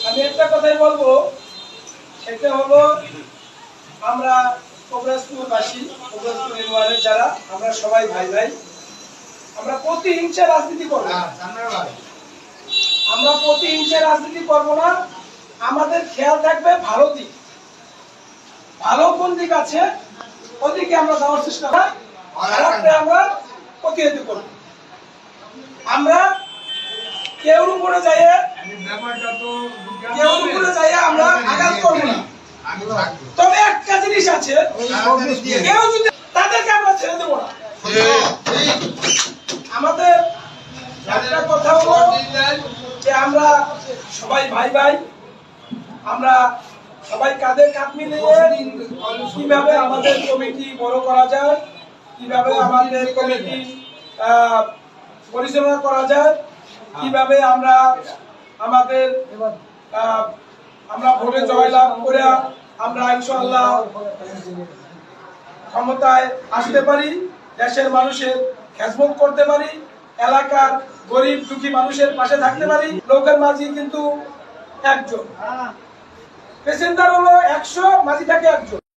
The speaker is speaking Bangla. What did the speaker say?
আমি একটা কথাই বলবো, সেটা হলো আমরা কবরস্পুরবাসী, কবরস্পুর ইউনিয়নের যারা আমরা সবাই ভাই ভাই, আমরা প্রতি ইঞ্চে রাজনীতি করবো। আমরা প্রতি ইঞ্চে রাজনীতি করবো না, আমাদের খেয়াল থাকবে ভালো দিক, ভালো কোন দিক আছে ওদিকে আমরা যাওয়ার চেষ্টা করি, খারাপটা আমরা প্রতিহত করব। আমরা কেউর উপরে যাইয়ে আমরা আঘাত করবো না। তবে একটা জিনিস আছে, কেউ যদি তাদেরকে আমরা ছেড়ে দেবো না। আমাদের একটা কথা হলো যে আমরা সবাই ভাই ভাই, আমরা সবাই কাঁধে কাঁধ মিলিয়ে কিভাবে আমাদের কমিটি বড় করা যায়, কিভাবে আমাদের কমিটি পরিচালনা করা যায়, কিভাবে আমরা আমাদের আমরা ভোটে জয়লাভ করে আমরা ইনশাআল্লাহ ক্ষমতায় আসতে পারি, দেশের মানুষের খেদমত করতে পারি, এলাকার গরিব দুঃখী মানুষের পাশে থাকতে পারি। লোকের মাঝি কিন্তু একজন, প্যাসেঞ্জার হলো 100, মাঝি থাকে একজন।